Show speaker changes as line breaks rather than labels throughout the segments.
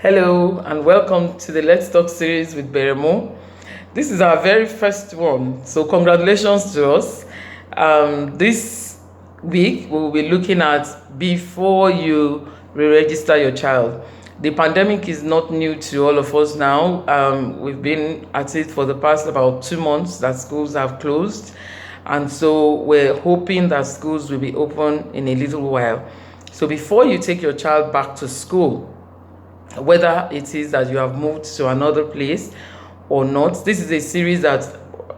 Hello and welcome to the Let's Talk series with Beere. This is our very first one, so congratulations to us. This week we will be looking at before you re-register your child. The pandemic is not new to all of us now. We've been at it for the past about 2 months that schools have closed, and so we're hoping that schools will be open in a little while. So before you take your child back to school, whether it is that you have moved to another place or not, this is a series that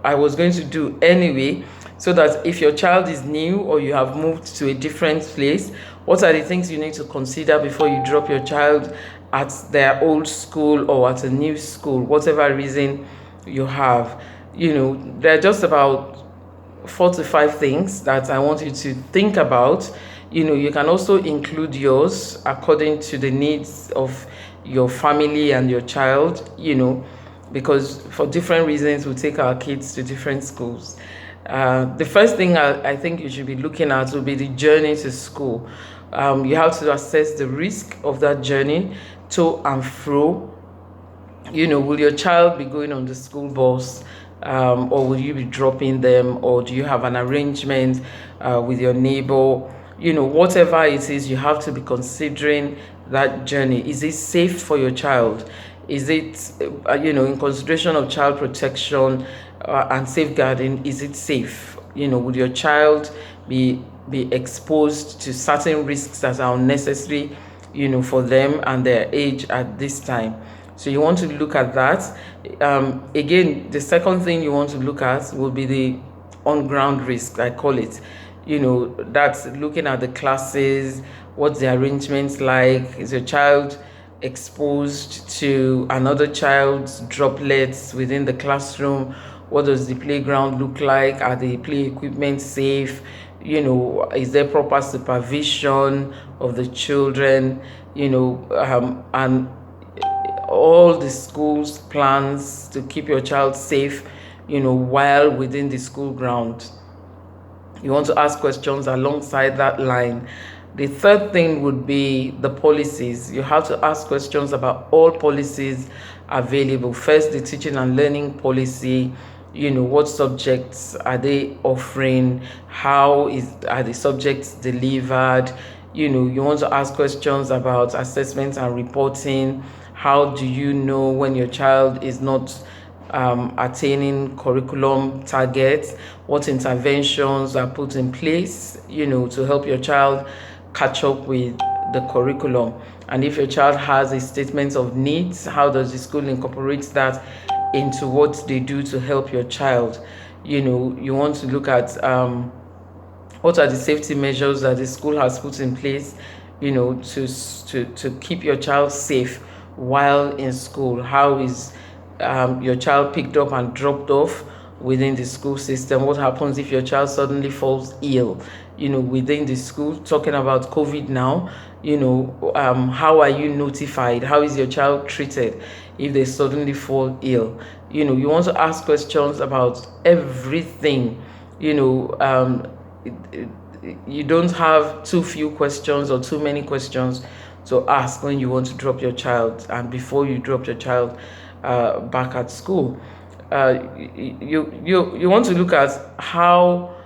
I was going to do anyway, so that if your child is new or you have moved to a different place, what are the things you need to consider before you drop your child at their old school or at a new school, whatever reason you have. There are just about 4 to 5 things that I want you to think about. You can also include yours according to the needs of your family and your child, because for different reasons we take our kids to different schools. The first thing I think you should be looking at will be the journey to school. You have to assess the risk of that journey to and fro. Will your child be going on the school bus, or will you be dropping them, or do you have an arrangement with your neighbor? Whatever it is, you have to be considering that journey. Is it safe for your child? Is it, in consideration of child protection and safeguarding, is it safe? Would your child be exposed to certain risks that are unnecessary, for them and their age at this time? So you want to look at that. Again, the second thing you want to look at will be the on-ground risk, I call it. That's looking at the classes, what's the arrangements like. Is your child exposed to another child's droplets within the classroom? What does the playground look like? Are the play equipment safe? Is there proper supervision of the children? And all the school's plans to keep your child safe, while within the school ground. You want to ask questions alongside that line. The third thing would be the policies. You have to ask questions about all policies available. First, the teaching and learning policy. What subjects are they offering? How are the subjects delivered? You want to ask questions about assessment and reporting. How do you know when your child is not attaining curriculum targets? What interventions are put in place, to help your child catch up with the curriculum? And if your child has a statement of needs, how does the school incorporate that into what they do to help your child? You want to look at what are the safety measures that the school has put in place, to keep your child safe while in school. How is your child picked up and dropped off within the school system? What happens if your child suddenly falls ill, within the school? Talking about COVID now, how are you notified? How is your child treated if they suddenly fall ill? You want to ask questions about everything. You don't have too few questions or too many questions to ask when you want to drop your child, and before you drop your child back at school. You want to look at how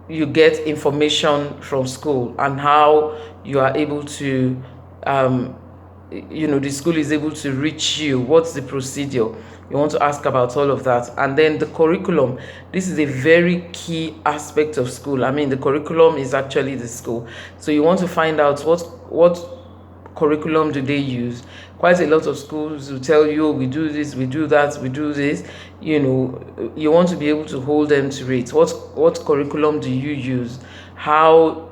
you get information from school and how you are able to the school is able to reach you. What's the procedure? You want to ask about all of that. And then the curriculum. This is a very key aspect of school. The curriculum is actually the school. So you want to find out what curriculum do they use. Quite a lot of schools will tell you, we do this, we do that, we do this. You want to be able to hold them to it. What curriculum do you use? How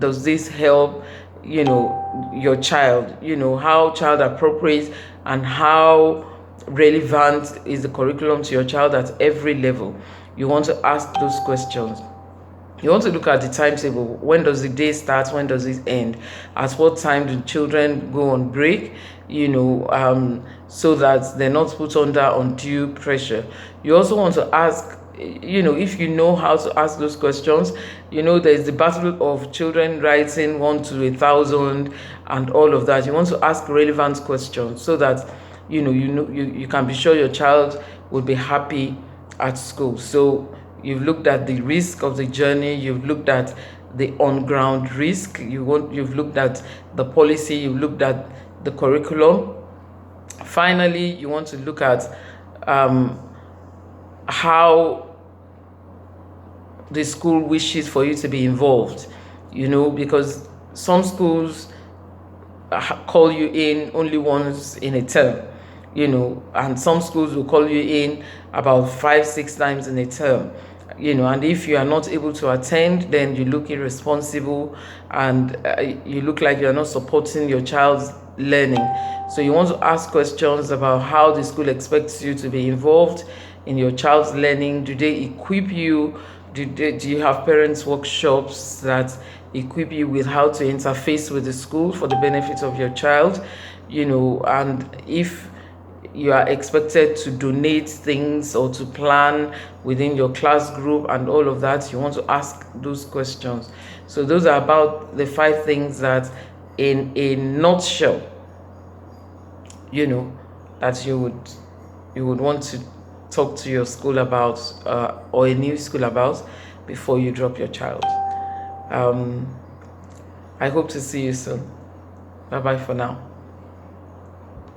does this help your child? How child appropriate and how relevant is the curriculum to your child at every level? You want to ask those questions. You want to look at the timetable. When does the day start? When does it end? At what time do children go on break? So that they're not put under undue pressure. You also want to ask if you know how to ask those questions, there's the battle of children writing 1 to 1,000 and all of that. You want to ask relevant questions so that you can be sure your child will be happy at school. So you've looked at the risk of the journey, you've looked at the on-ground risk, you've looked at the policy, you've looked at the curriculum. Finally, you want to look at how the school wishes for you to be involved, because some schools call you in only once in a term, and some schools will call you in about 5-6 times in a term, and if you are not able to attend, then you look irresponsible, and you look like you're not supporting your child's learning. So you want to ask questions about how the school expects you to be involved in your child's learning. Do they equip you? Do you have parents workshops that equip you with how to interface with the school for the benefit of your child? And if you are expected to donate things or to plan within your class group and all of that, you want to ask those questions. So those are about the 5 things that, in a nutshell, that you would want to talk to your school about, or a new school about, before you drop your child. I hope to see you soon. Bye bye for now.